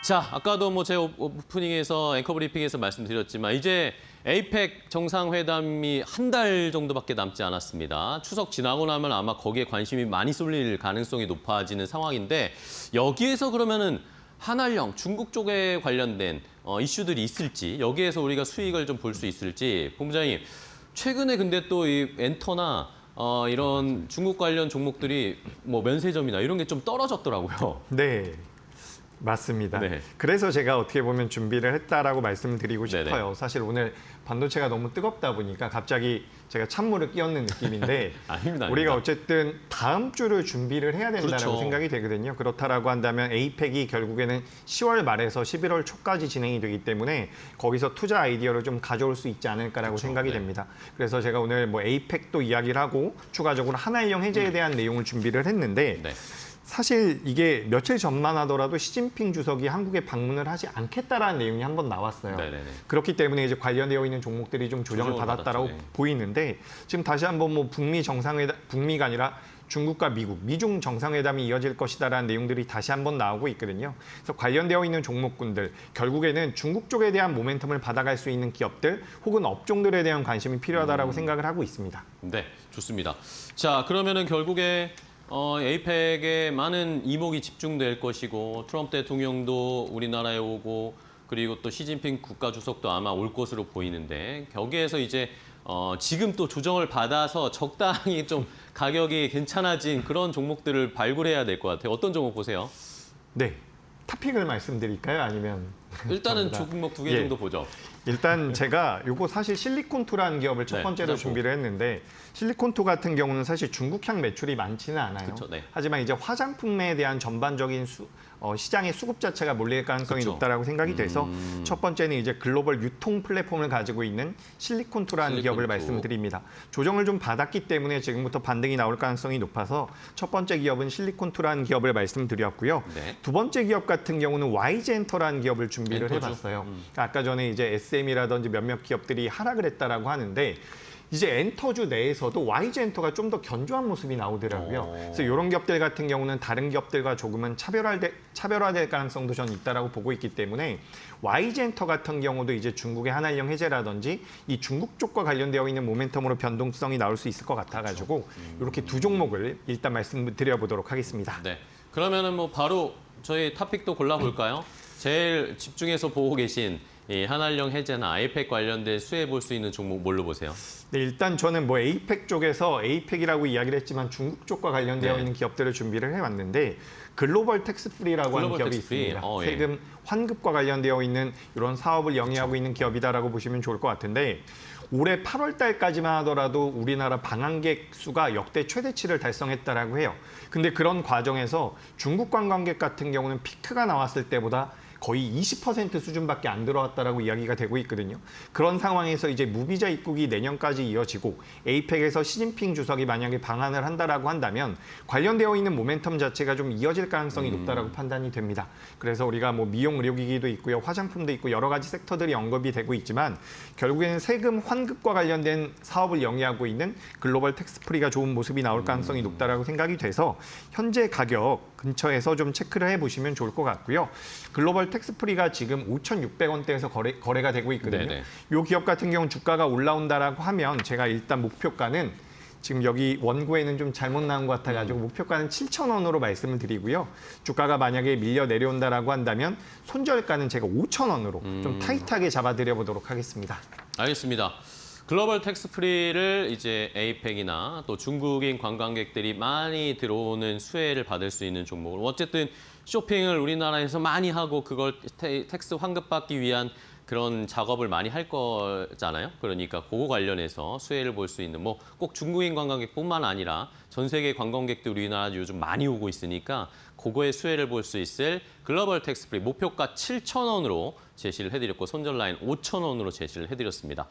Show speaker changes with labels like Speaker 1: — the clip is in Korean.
Speaker 1: 자, 아까도 뭐 제 오프닝에서 앵커 브리핑에서 말씀드렸지만 이제 에이펙 정상회담이 한 달 정도밖에 남지 않았습니다. 추석 지나고 나면 아마 거기에 관심이 많이 쏠릴 가능성이 높아지는 상황인데 여기에서 그러면은 한알령, 중국 쪽에 관련된 이슈들이 있을지 여기에서 우리가 수익을 좀 볼 수 있을지 본부장님 최근에 근데 또 이 엔터나 이런 중국 관련 종목들이 뭐 면세점이나 이런 게 좀 떨어졌더라고요.
Speaker 2: 네, 맞습니다.
Speaker 1: 네.
Speaker 2: 그래서 제가 어떻게 보면 준비를 했다라고 말씀드리고
Speaker 1: 네네.
Speaker 2: 싶어요. 사실 오늘 반도체가 너무 뜨겁다 보니까 갑자기 제가 찬물을 끼얹는 느낌인데
Speaker 1: 아닙니다.
Speaker 2: 우리가 어쨌든 다음 주를 준비를 해야 된다고
Speaker 1: 그렇죠.
Speaker 2: 생각이 되거든요. 그렇다라고 한다면 에이펙이 결국에는 10월 말에서 11월 초까지 진행이 되기 때문에 거기서 투자 아이디어를 좀 가져올 수 있지 않을까라고
Speaker 1: 그렇죠.
Speaker 2: 생각이
Speaker 1: 네.
Speaker 2: 됩니다. 그래서 제가 오늘 뭐 에이펙도 이야기를 하고 추가적으로 한알령 해제에 대한 내용을 준비를 했는데
Speaker 1: 네.
Speaker 2: 사실 이게 며칠 전만 하더라도 시진핑 주석이 한국에 방문을 하지 않겠다라는 내용이 한번 나왔어요.
Speaker 1: 네네네.
Speaker 2: 그렇기 때문에 이제 관련되어 있는 종목들이 좀 조정을
Speaker 1: 조정을
Speaker 2: 받았다라고
Speaker 1: 받았죠, 네.
Speaker 2: 보이는데 지금 다시 한번 뭐 북미 정상회담, 북미가 아니라 중국과 미국, 미중 정상회담이 이어질 것이다라는 내용들이 다시 한번 나오고 있거든요. 그래서 관련되어 있는 종목군들, 결국에는 중국 쪽에 대한 모멘텀을 받아갈 수 있는 기업들 혹은 업종들에 대한 관심이 필요하다라고 생각을 하고 있습니다.
Speaker 1: 네, 좋습니다. 자, 그러면은 결국에 에이펙에 많은 이목이 집중될 것이고 트럼프 대통령도 우리나라에 오고 그리고 또 시진핑 국가주석도 아마 올 것으로 보이는데 거기에서 이제 지금 또 조정을 받아서 적당히 좀 가격이 괜찮아진 그런 종목들을 발굴해야 될 것 같아요. 어떤 종목 보세요?
Speaker 2: 네, 토픽을 말씀드릴까요? 아니면
Speaker 1: 일단은
Speaker 2: 전부 다?
Speaker 1: 종목 두 개
Speaker 2: 예.
Speaker 1: 정도 보죠.
Speaker 2: 일단 제가 요거 사실 실리콘투라는 기업을 첫
Speaker 1: 네,
Speaker 2: 번째로
Speaker 1: 그렇고.
Speaker 2: 준비를 했는데 실리콘투 같은 경우는 사실 중국향 매출이 많지는 않아요.
Speaker 1: 그쵸, 네.
Speaker 2: 하지만 이제 화장품에 대한 전반적인 시장의 수급 자체가 몰릴 가능성이
Speaker 1: 그쵸.
Speaker 2: 높다라고 생각이 돼서 첫 번째는 이제 글로벌 유통 플랫폼을 가지고 있는 실리콘투라는 기업을
Speaker 1: 실리콘투.
Speaker 2: 말씀드립니다. 조정을 좀 받았기 때문에 지금부터 반등이 나올 가능성이 높아서 첫 번째 기업은 실리콘투라는 기업을 말씀드렸고요.
Speaker 1: 네.
Speaker 2: 두 번째 기업 같은 경우는 YG엔터라는 기업을 준비를
Speaker 1: 엔터죠.
Speaker 2: 해봤어요. 아까 전에 이제 SM이라든지 몇몇 기업들이 하락을 했다라고 하는데 이제 엔터주 내에서도 YG엔터가 좀 더 견조한 모습이 나오더라고요. 그래서 이런 기업들 같은 경우는 다른 기업들과 조금은 차별화될 가능성도 저는 있다라고 보고 있기 때문에 YG엔터 같은 경우도 이제 중국의 한알령 해제라든지 이 중국 쪽과 관련되어 있는 모멘텀으로 변동성이 나올 수 있을 것 같아가지고 이렇게 두 종목을 일단 말씀드려보도록 하겠습니다.
Speaker 1: 네. 그러면은 뭐 바로 저희 토픽도 골라볼까요? 제일 집중해서 보고 계신 이 한알령 해제나 에이펙 관련된 수혜 볼 수 있는 종목 뭘로 보세요?
Speaker 2: 네, 일단 저는 뭐 에이펙 쪽에서 에이펙이라고 이야기를 했지만 중국 쪽과 관련되어
Speaker 1: 네.
Speaker 2: 있는 기업들을 준비를 해왔는데 글로벌 텍스프리라고 하는
Speaker 1: 글로벌
Speaker 2: 기업이
Speaker 1: 텍스프리.
Speaker 2: 있습니다.
Speaker 1: 예.
Speaker 2: 세금 환급과 관련되어 있는 이런 사업을 영위하고 있는 기업이다라고 보시면 좋을 것 같은데 올해 8월 달까지만 하더라도 우리나라 방한객 수가 역대 최대치를 달성했다라고 해요. 근데 그런 과정에서 중국 관광객 같은 경우는 피크가 나왔을 때보다 거의 20% 수준밖에 안 들어왔다라고 이야기가 되고 있거든요. 그런 상황에서 이제 무비자 입국이 내년까지 이어지고 에이펙에서 시진핑 주석이 만약에 방한을 한다라고 한다면 관련되어 있는 모멘텀 자체가 좀 이어질 가능성이 높다라고 판단이 됩니다. 그래서 우리가 뭐 미용 의료기기도 있고요, 화장품도 있고 여러 가지 섹터들이 언급이 되고 있지만 결국에는 세금 환급과 관련된 사업을 영위하고 있는 글로벌 텍스프리가 좋은 모습이 나올 가능성이 높다라고 생각이 돼서 현재 가격 근처에서 좀 체크를 해보시면 좋을 것 같고요. 글로벌 텍스프리가 지금 5,600원대에서 거래가 되고 있거든요.
Speaker 1: 네네.
Speaker 2: 이 기업 같은 경우는 주가가 올라온다라고 하면 제가 일단 목표가는 지금 여기 원고에는 좀 잘못 나온 것 같아가지고 목표가는 7,000원으로 말씀을 드리고요. 주가가 만약에 밀려 내려온다라고 한다면 손절가는 제가 5,000원으로 좀 타이트하게 잡아드려보도록 하겠습니다.
Speaker 1: 알겠습니다. 글로벌 텍스프리를 이제 에이펙이나 또 중국인 관광객들이 많이 들어오는 수혜를 받을 수 있는 종목을 어쨌든 쇼핑을 우리나라에서 많이 하고 그걸 텍스 환급받기 위한 그런 작업을 많이 할 거잖아요. 그러니까 그거 관련해서 수혜를 볼 수 있는 뭐 꼭 중국인 관광객뿐만 아니라 전 세계 관광객들 우리나라 요즘 많이 오고 있으니까 그거의 수혜를 볼 수 있을 글로벌 텍스프리 목표가 7,000원으로 제시를 해드렸고 손절 라인 5,000원으로 제시를 해드렸습니다.